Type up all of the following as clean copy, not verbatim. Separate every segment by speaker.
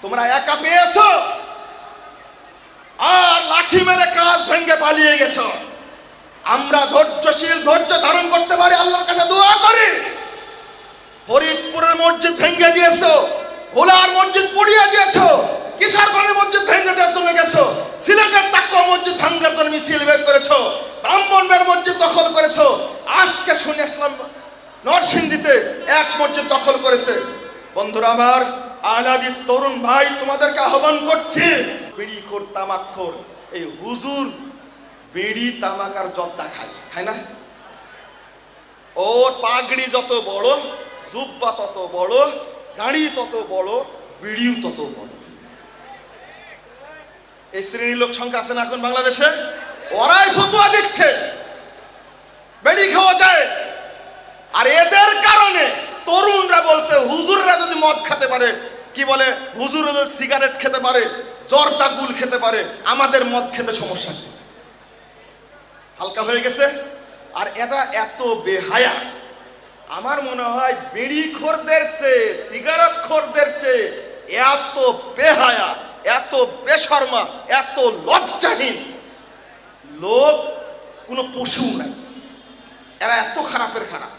Speaker 1: তোমরা একা পেয়েছো আর লাঠি মেরে কাজ ভেঙে পালিয়ে গেছো। আমরা ধৈর্যশীল, ধৈর্য ধারণ করতে পারি, আল্লাহর কাছে দোয়া করি। ফরিদপুরের মসজিদ ভেঙে দিয়েছো, ভোলার মসজিদ পুড়িয়ে দিয়েছো, কিশোরগঞ্জের মসজিদ ভেঙে দেওয়ার জন্য গেছো, সিলেটের তাকুয়া মসজিদ ভাঙার জন্য মিছিল বের করেছো, ব্রাহ্মণবাড়িয়ার মসজিদ দখল করেছো। আজকে শুনে আসলাম নরসিংদীতে এক মসজিদ দখল করেছে। বন্ধুরা আমার, আহলে হাদিস তরুণ ভাই, তোমাদেরকে আহ্বান করছি, বিড়িখোর, তামাকখোর, এই হুজুর বিড়ি তামাক আর জর্দা খায় না? ওর পাগড়ি যত বড়, জুব্বা তত বড়, দাড়ি তত বড়, বিড়িও তত বড়। এই শ্রেণীর লোক সংখ্যা আছে না এখন বাংলাদেশে? ওরাই ফতোয়া দিচ্ছে বিড়ি খাওয়া যায়। আর এদের কারণে তরুণরা বলছে হুজুররা যদি মদ খেতে পারে, কি বলে, হুজুররা যদি সিগারেট খেতে পারে, জর্দা গুল খেতে পারে, আমাদের মদ খেতে সমস্যা কি? হালকা হয়ে গেছে। আর এটা এত বেহায়া, আমার মনে হয় বিড়ি খোরদের চেয়ে, সিগারেট খোরদের চেয়ে এত বেহায়া, এত বেশরমা, এত লজ্জাহীন লোক কোনো পশু নাই। এরা এত খারাপের খারাপ।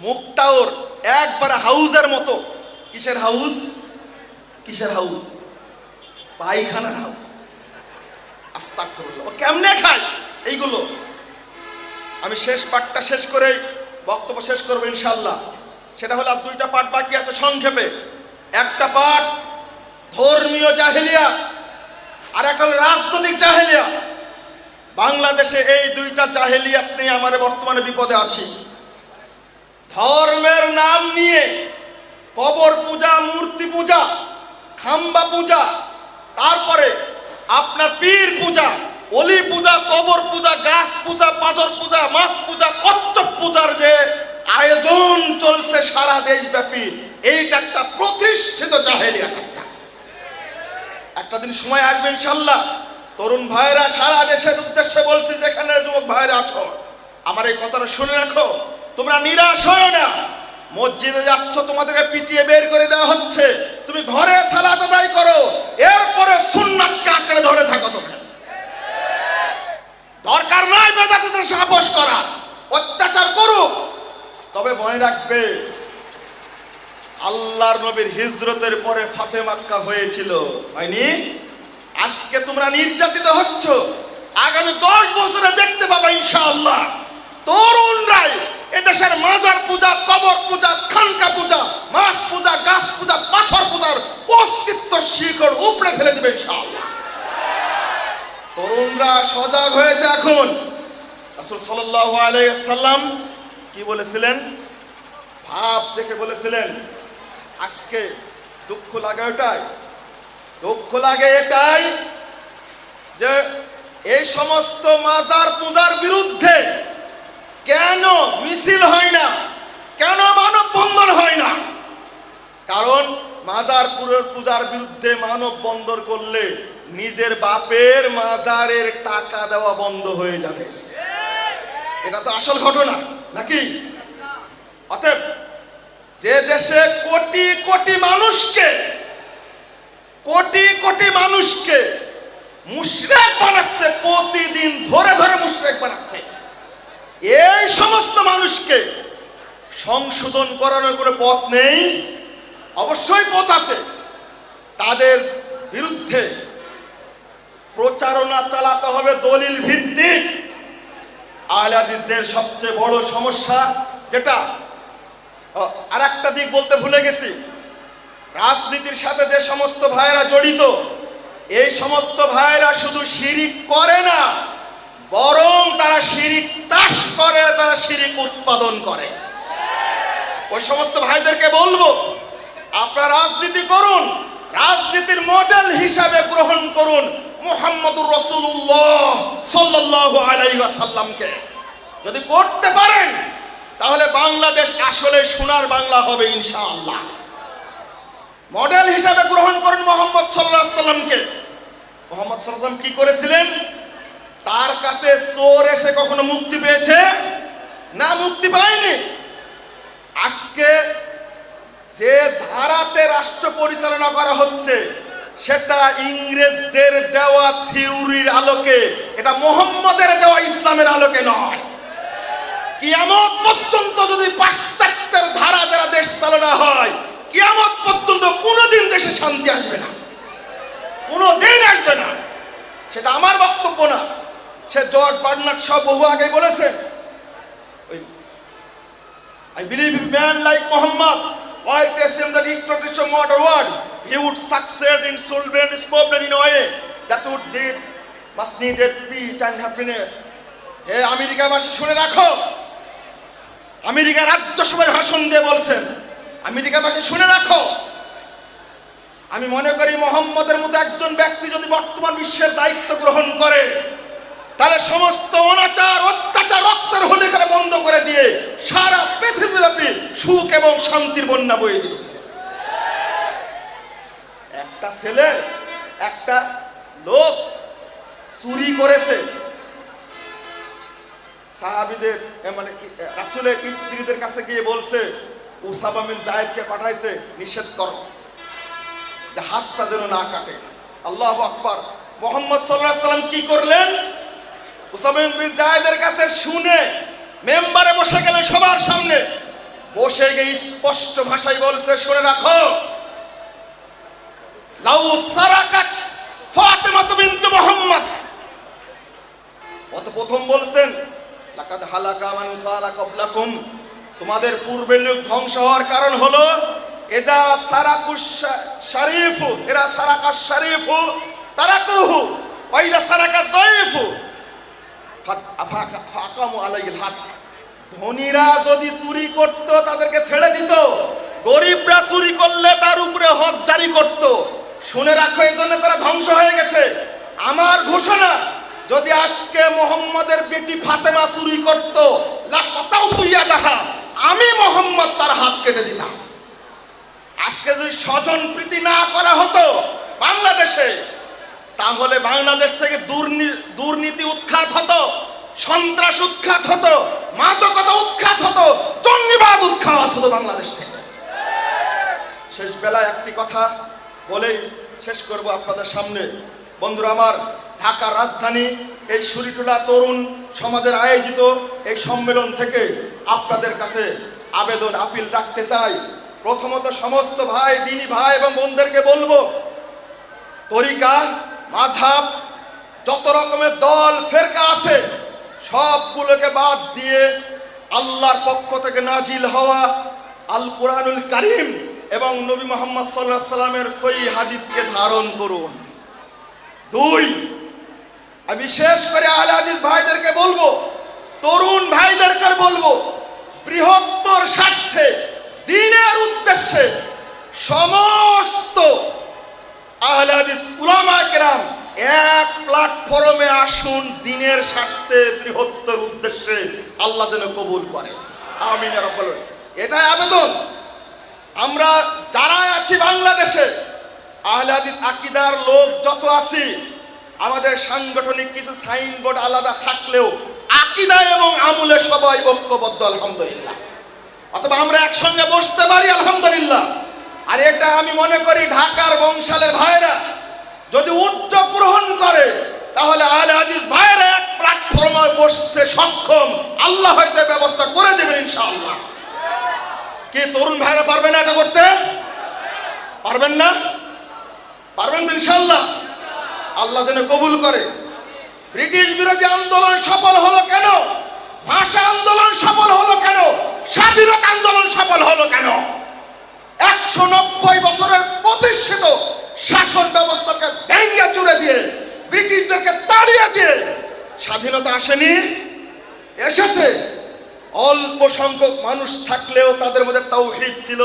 Speaker 1: মুখটা ওর একবার হাউসের মতো। কিসের হাউস? কিসের হাউস? পায়খানার হাউস। আস্তাগফিরুল্লাহ। ও কেমনে খায় এইগুলো? আমি শেষ পাঠটা শেষ করে বক্তব্য শেষ করবো ইনশাআল্লাহ। সেটা হলো আর দুইটা পাঠ বাকি আছে সংক্ষেপে। একটা পাঠ ধর্মীয় জাহেলিয়া, আর একটা হলো রাজনৈতিক জাহেলিয়া। বাংলাদেশে এই দুইটা জাহেলিয়াত নিয়ে আমরা বর্তমানে বিপদে আছি। ধর্মের নাম নিয়ে কবর পূজা, মূর্তি পূজা, খাম্বা পূজা, তারপরে আপনার পীর পূজা, অলি পূজা, কবর পূজা, গাছ পূজা, পাথর পূজা, মাছ পূজা, কচ্ছপ পূজার যে আয়োজন চলছে সারা দেশব্যাপী, এইটা একটা প্রতিষ্ঠিত জাহেলিয়াত। একটা দিন সময় আসবে ইনশাআল্লাহ, তরুণ ভাইরা সারা দেশের উদ্দেশ্যে বলছি, যেখানে যুবক ভাইরা আছো, আমার এই কথাটা শুনে রাখো। তোমরা নিরাশ হয় না। মসজিদে যাচ্ছ, তোমাদেরকে পিটিয়ে বের করে দেওয়া হচ্ছে, তুমি ঘরে সালাত আদায় করো, এরপরে সুন্নাতকে আঁকড়ে ধরে থাকো। তোমরা দরকার নাই বেদাতের সাহস করা, অত্যাচার করুক, তবে মনে রাখবে আল্লাহর নবীর হিজরতের পরে ফাতে মক্কা হয়েছিল, হয়নি? আজকে তোমরা নির্যাতিত হচ্ছ, আগামী 10 বছরে দেখতে পাবা ইনশাআল্লাহ তরুণরাই এদেশের মাজার পূজা, কবর পূজা, খানকা পূজা, মাছ পূজা, গাছ পূজা, পাথর পূজার অস্তিত্ব শিকড় উপড়ে ফেলে দেবে ইনশাআল্লাহ। তরুণরা সজাগ হয়েছে এখন। রাসূল সাল্লাল্লাহু আলাইহি ওয়াসাল্লাম কি বলেছিলেন? ভাব দেখে বলেছিলেন। আজকে দুঃখ লাগে এটাই যে এই সমস্ত মাজার পূজার বিরুদ্ধে কেন মিছিল হয় না, কেন মানববন্ধন হয় না? কারণ মাজার পূজার বিরুদ্ধে মানববন্ধন করলে নিজের বাপের মাজারের টাকা দেওয়া বন্ধ হয়ে যাবে। এটা তো আসল ঘটনা, নাকি? অতএব যে দেশে কোটি কোটি মানুষকে মুশরিক বানাচ্ছে, প্রতিদিন ধরে ধরে মুশরিক বানাচ্ছে, এই সমস্ত মানুষকে সংশোধন করানোর কোনো পথ নেই। অবশ্যই পথ আছে। তাদের বিরুদ্ধে প্রচারণা চালাতে হবে দলিল ভিত্তিক। আহলে হাদিসদের সবচেয়ে বড় সমস্যা যেটা, আর একটা দিক বলতে ভুলে গেছি, রাজনীতির সাথে যে সমস্ত ভাইরা জড়িত, এই সমস্ত ভাইরা শুধু শিরিক করে না, বরং তারা শিরিক চাষ করে, তারা শিরিক উৎপাদন করে। ওই সমস্ত ভাইদেরকে বলবো, আপনারা রাজনীতি করুন, রাজনীতির মডেল হিসাবে গ্রহণ করুন মুহাম্মদুর রাসূলুল্লাহ সাল্লাল্লাহু আলাইহি ওয়াসাল্লামকে। যদি করতে পারেন তাহলে বাংলাদেশ আসলে সোনার বাংলা হবে ইনশাআল্লাহ। মডেল হিসাবে গ্রহণ করুন মুহাম্মদ সাল্লাল্লাহু আলাইহি ওয়াসাল্লামকে। মুহাম্মদ সাল্লাল্লাহু আলাইহি ওয়াসাল্লাম কি করেছিলেন? তার কাছে চোর এসে কখনো মুক্তি পেয়েছে? না, মুক্তি পায়নি। রাষ্ট্র পরিচালনা করা হচ্ছে সেটা ইংরেজদের দেওয়া থিওরির আলোকে, এটা মুহাম্মদের দেওয়া ইসলামের আলোকে নয়। কিয়ামত পর্যন্ত যদি পাশ্চাত্যের ধারা দ্বারা দেশ চালনা হয়, কিয়ামত পর্যন্ত কোনোদিন দেশে শান্তি আসবে না, কোনোদিন আসবে না। সেটা আমার বক্তব্য না, সে জর্জ বার্নার্ড সব বহু আগে বলেছেন। I believe a man like Muhammad, while facing the dictatorship of modern world, he would succeed in solving this problem in a way that would lead much needed peace and happiness. হে আমেরিকাবাসী শুনে রাখো, America রাজ্যসভায় ভাষণ দিয়ে বলছেন, আমেরিকাবাসী শুনে রাখো, আমি মনে করি মোহাম্মদের মতো একজন ব্যক্তি যদি বর্তমান বিশ্বের দায়িত্ব গ্রহণ করে, তাহলে সমস্ত অনাচার অত্যাচার রক্তের হোলি করে বন্ধ করে দিয়ে সারা পৃথিবীব্যাপী সুখ এবং শান্তির বন্যা বয়ে দিবে। একটা ছেলে, একটা লোক চুরি করেছে, সাহাবীদের মানে রাসূলের স্ত্রীদের কাছে গিয়ে বলছে উসামা বিন যায়েদকে পাঠাইছে নিষেধ করো, যে হাতটা যেন না কাটে। আল্লাহু আকবার। মুহাম্মদ সাল্লাল্লাহু আলাইহি সাল্লাম কি করলেন? উসামা বিন যায়েদের কাছে শুনে মেম্বারে বসে গেলেন, সবার সামনে বসে গিয়ে স্পষ্ট ভাষায় বলছে, শুনে রাখো, লাউ সারাকাত ফাতিমা বিনত মুহাম্মদ। অত প্রথম বলছেন লাকাদ হালাকা মান কালা ক্বাবলাকুম, তোমাদের পূর্বের লোক ধ্বংস হওয়ার কারণ হলো এজা সারাকুশ শরীফু, এরা সারাকাশ শরীফু তারাকুহু ওয়া ইজা সারাকা দাইফু ফাকামু আলাইহিল হাদ। ধনীরা যদি চুরি করত তাদেরকে ছেড়ে দিত, গরিবরা চুরি করলে তার উপরে হদ জারি করত। শুনে রাখো, এই জন্য তারা ধ্বংস হয়ে গেছে। আমার ঘোষণা, যদি আজকে মোহাম্মদের বেটি ফাতেমা চুরি করত, লাকাতাউ তুইয়া দেখা, আমি মোহাম্মদ তার হাত কেটে দিতাম। আজকে যদি স্বজন প্রীতি না করা হতো বাংলাদেশে, তাহলে বাংলাদেশ থেকে দুর্নীতি উৎখাত হতো, সন্ত্রাস উৎখাত হতো, মাদকতা উৎখাত হতো, জঙ্গিবাদ উৎখাত হতো বাংলাদেশ থেকে। শেষ বেলায় একটি কথা বলেই শেষ করব আপনাদের সামনে। বন্ধুরা আমার, ঢাকার রাজধানী এই শরীটুলা তরুণ সমাজের আয়োজিত এই সম্মেলন থেকে আপনাদের কাছে আবেদন আপিল রাখতে চাই। প্রথমত সমস্ত ভাই, দিনী ভাই এবং বোনদেরকে বলবো, তরিকা মাযহাব যত রকমের দল ফেরকা আছে সবগুলোকে বাদ দিয়ে আল্লাহর পক্ষ থেকে নাজিল হওয়া আল কোরআনুল কারীম এবং নবী মুহাম্মদ সাল্লাল্লাহু আলাইহি সাল্লামের সহিহ হাদিসকে ধারণ করুন। দুই, আমি বিশেষ করে আহলে হাদিস ভাইদেরকে বলবো, তরুণ ভাইদেরকে বলবো, বৃহত্তর স্বার্থে দ্বীনের উদ্দেশ্যে সমস্ত আহলে হাদিস উলামায়ে কেরাম এক প্ল্যাটফর্মে আসুন। দ্বীনের স্বার্থে বৃহত্তর উদ্দেশ্যে আল্লাহ যেন কবুল করে, আমিন ইয়া রাব্বাল আলামিন। এটাই আবেদন। আমরা যারা আছি বাংলাদেশে, আহলে হাদিস আকীদার লোক যত আছি, আমাদের সাংগঠনিক কিছু সাইনবোর্ড আলাদা থাকলেও আকীদা এবং আমলে সবাই ঐক্যবদ্ধ, আলহামদুলিল্লাহ। অথবা আমরা একসঙ্গে বসতে পারি, আলহামদুলিল্লাহ। আর এটা আমি মনে করি ঢাকার বংশালের ভাইরা যদি উদ্যোগ গ্রহণ করে, তাহলে আহলে হাদিস ভাইরা এক প্ল্যাটফর্মে বসতে সক্ষম, আল্লাহ হয়তো ব্যবস্থা করে দেবেন ইনশাআল্লাহ। কি তরুণ ভাইরা পারবেন এটা করতে? পারবেন না? পারবেন তো ইনশাআল্লাহ। আল্লাহ যেন কবুল করে। ব্রিটিশ বিরোধী আন্দোলন সফল হলো কেন? ভাষা আন্দোলন সফল হলো কেন? স্বাধীনতা আন্দোলন সফল হলো কেন? 190 বছরের প্রতিষ্ঠিত শাসন ব্যবস্থাকে ভেঙে চুরে দিয়ে, ব্রিটিশদেরকে তাড়িয়ে দিয়ে স্বাধীনতা আসেনি? এসেছে। অল্প সংখ্যক মানুষ থাকলেও তাদের মধ্যে তাওহীদ ছিল।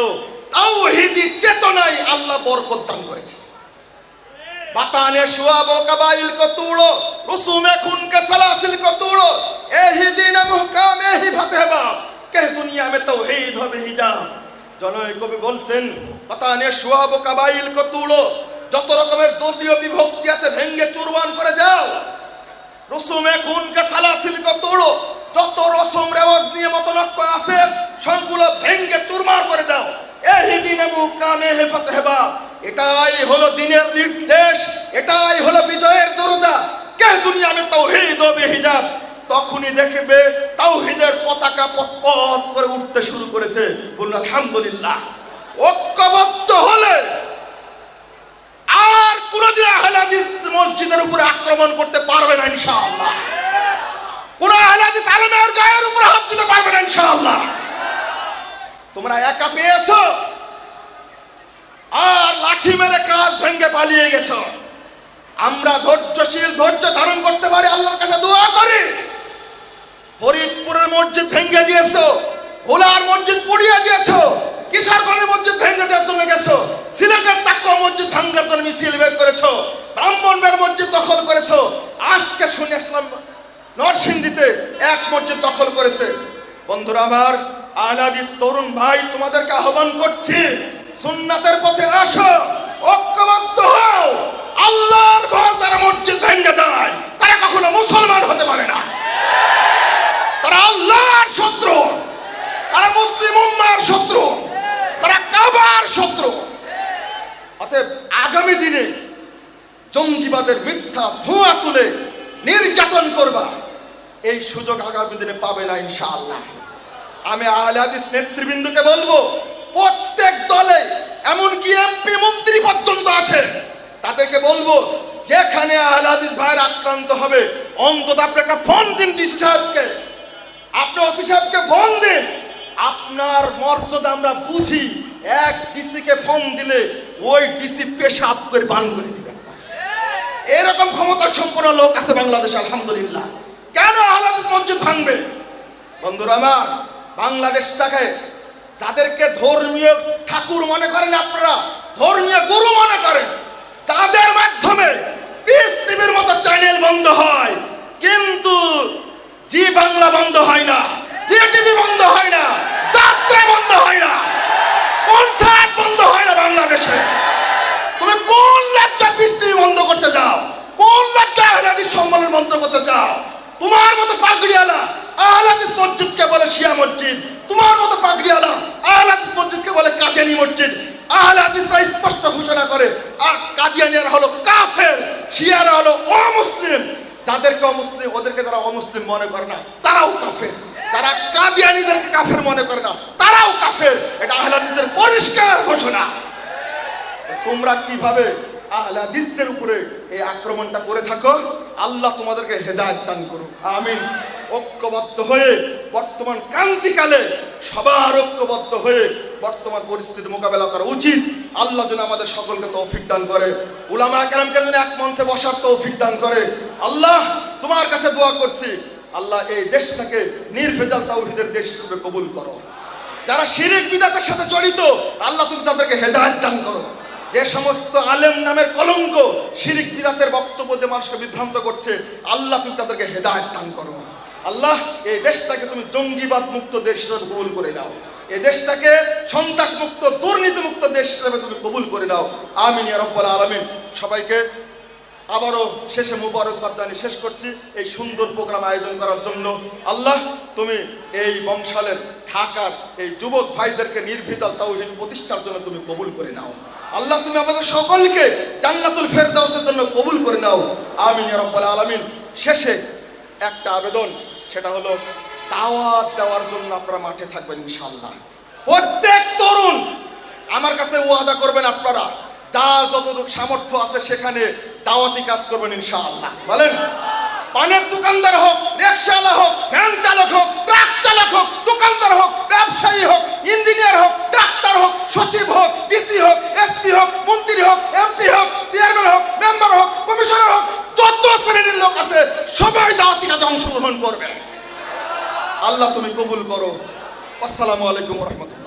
Speaker 1: তাওহীদি চেতনায় আল্লাহ বরকত দান করেছে। বাতানে শুআব ও কাবাইল কো তুড়ো, রুসুমে খুন কে সালাসিল কো তুড়ো, এহি দিন মুহকাম এহি ফাতেহবা, কে দুনিয়া মে তাওহীদ হবে হিজাব। জনৈক কবি বলছেন, বাতানে শুআব ও কাবাইল কো তুড়ো, যত রকমের দলীয় বিভক্তি আছে ভেঙে চুরমার করে যাও। রুসুমে খুন কে সালাসিল কো তুড়ো, যত রসম রেওয়াজ নিয়ে মতনক্য আছে সবগুলো ভেঙে চুরমার করে দাও। এহি দিন মুকামে হে ফতহবা, এটাই হলো দ্বীনের নির্দেশ, এটাই হলো বিজয়ের দরজা। কে দুনিয়া মে তাওহীদ ও বেহিজাব, তখনই দেখবে তাওহীদের পতাকা পথ করে উঠতে শুরু করেছে। বলুন আলহামদুলিল্লাহ। ঐক্যবদ্ধ হলে আর কোনদিন আহলে হাদিস মসজিদের উপরে আক্রমণ করতে পারবে না ইনশাআল্লাহ। কোন আহলে হাদিস আলেমের গায়ের উপরে হাত দিতে পারবে না ইনশাআল্লাহ। তোমরা একা পেয়েছো আর লাঠি মেরে কাজ ভেঙে পালিয়ে গেছো। আমরা ধৈর্যশীল, ধৈর্য ধারণ করতে পারি, আল্লাহর কাছে দোয়া করি। ফরিদপুরের মসজিদ ভেঙে দিয়েছো, ভোলার মসজিদ পুড়িয়ে দিয়েছো, কিশোরগঞ্জের মসজিদ ভেঙে দেওয়ার জন্য গেছো, সিলেটের তাকুয়া মসজিদ ভাঙার জন্য মিছিল বের করেছো, ব্রাহ্মণবাড়িয়ার মসজিদ দখল করেছো। আজকে শুনে আসলাম নরসিংদীতে এক মসজিদ দখল করেছে। বন্ধুরা আমার, আহলে হাদিস তরুণ ভাই, তোমাদেরকে আহ্বান করছি, সুন্নাতের পথে আসো, ঐক্যবদ্ধ হও। আল্লাহর ঘর যারা মসজিদ ভেঙে দেয় তারা কখনো মুসলমান হতে পারে না। তারা আল্লাহর শত্রু, তারা মুসলিম উম্মাহর শত্রু, তারা কাবার শত্রু। অতএব আগামী দিনে জঙ্গিবাদের মিথ্যা ধোঁয়া তুলে নির্যাতন করবা, এই সুযোগ আগামী দিনে পাবে না ইনশাআল্লাহ। আমি আহলে হাদিস নেতৃবৃন্দকে বলবো, প্রত্যেক দলে এমনকি এমপি মন্ত্রী পর্যন্ত আছে, তাদেরকে বলবো যেখানে আহলে হাদিস ভাইয়ের আক্রান্ত হবে অন্তত আপনি একটা ফোন দিন ডিসি সাহেবকে, আপনি ওসি সাহেবকে ফোন দিন। আপনার মর্যাদা আমরা বুঝি, এক ডিসিকে ফোন দিলে ওই ডিসি পেশাব করে বান করে দিবেন। এরকম ক্ষমতা সম্পন্ন লোক আছে বাংলাদেশে আলহামদুলিল্লাহ। কেন আহলে হাদিস মসজিদ ভাঙবে? বন্ধুরা আমার, বাংলাদেশটাকে যাদেরকে ধর্মীয় ঠাকুর মনে করেন, আপনারা ধর্মীয় গুরু মনে করেন, যাদের মাধ্যমে পিস টিভির মতো চ্যানেল বন্ধ হয় কিন্তু জি বাংলা বন্ধ হয় না, জি টিভি বন্ধ হয় না, যাত্রা বন্ধ হয় না, কনসার্ট বন্ধ হয় না বাংলাদেশে। তুমি কোন লজ্জা পিস টিভি বন্ধ করতে যাও? কোন লজ্জা আহলে হাদিস সম্মেলন বন্ধ করতে যাও? তোমার মতো পাগড়িওয়ালা আহলে হাদিস মসজিদকে বলে শিয়া মসজিদ, তোমার মতো পাগড়িওয়ালা আহলে হাদিস মসজিদকে বলে কাদিয়ানি মসজিদ। আহলে হাদিসরা স্পষ্ট ঘোষণা করে আর কাদিয়ানিরা হলো কাফের, শিয়ারা হলো অমুসলিম। যাদেরকে অমুসলিম, ওদেরকে যারা অমুসলিম মনে করে না তারাও কাফের, যারা কাদিয়ানিদেরকে কাফের মনে করে না তারাও কাফের। এটা আহলে হাদিসের পরিষ্কার ঘোষণা। তোমরা কিভাবে আহলে হাদিসদের উপরে এই আক্রমণটা করে থাকো, আল্লাহ তোমাদেরকে হেদায়েত দান করুক, আমিন। ঐক্যবদ্ধ হয়ে বর্তমান ক্রান্তিকালে সবার ঐক্যবদ্ধ হয়ে বর্তমান পরিস্থিতি মোকাবেলা করা উচিত। আল্লাহ যেন আমাদের সকলকে তৌফিক দান করে, উলামা কেরামকে যেন এক মঞ্চে বসার তৌফিক দান করে। আল্লাহ তোমার কাছে দোয়া করছি, আল্লাহ এই দেশটাকে নির্ভেজাল তাওহীদের দেশ হিসেবে কবুল করো। যারা শিরক বিদআতের সাথে জড়িত, আল্লাহ তুমি তাদেরকে হেদায়েত দান করো। যে সমস্ত আলেম নামের কলঙ্ক শিরক বিদআতের বক্তব্য দিয়ে মানুষকে বিভ্রান্ত করছে, আল্লাহ তুমি তাদেরকে হেদায়েত দান করো। আল্লাহ এই দেশটাকে তুমি জঙ্গিবাদ মুক্ত দেশ হিসেবে কবুল করে নাও, এই দেশটাকে সন্ত্রাস মুক্ত দুর্নীতি মুক্ত দেশ হিসেবে তুমি কবুল করে নাও, আমিন ইয়া রাব্বাল আলামিন। সবাইকে আবারও শেষে মুবারকবাদ জানিয়ে শেষ করছি এই সুন্দর প্রোগ্রাম আয়োজন করার জন্য। আল্লাহ তুমি এই বংশালের ঢাকার এই যুবক ভাইদেরকে নির্ভীতাল তাওহীদ প্রতিষ্ঠার জন্য তুমি কবুল করে নাও। আল্লাহ তুমি আমাদের সকলকে জান্নাতুল ফেরদাউসের জন্য কবুল করে নাও, আমিন ইয়া রাব্বাল আলামিন। শেষে একটা আবেদন, সেটা হলো দাওয়াত দেওয়ার জন্য আপনারা মাঠে থাকবেন ইনশাআল্লাহ। প্রত্যেক তরুণ আমার কাছে ওয়াদা করবেন, আপনারা যার যতটুকু সামর্থ্য আছে সেখানে দাওয়াতি কাজ করবেন ইনশাআল্লাহ। বলেন, পানের দোকানদার হোক, রিকশাওয়ালা হোক, ভ্যান চালক হোক, ট্রাক চালক হোক, দোকানদার হোক, ব্যবসায়ী হোক, ইঞ্জিনিয়ার হোক, ডাক্তার হোক, সচিব হোক, ডিসি হোক, এসপি হোক, মন্ত্রী হোক, এমপি হোক, চেয়ারম্যান হোক, মেম্বার হোক, কমিশনার হোক, যত শ্রেণীর লোক আছে সবাই দাওয়াতি কাজে অংশগ্রহণ করবে। আল্লাহ তুমি কবুল করো। আসসালামু আলাইকুম ওয়া রাহমাতুল্লাহ।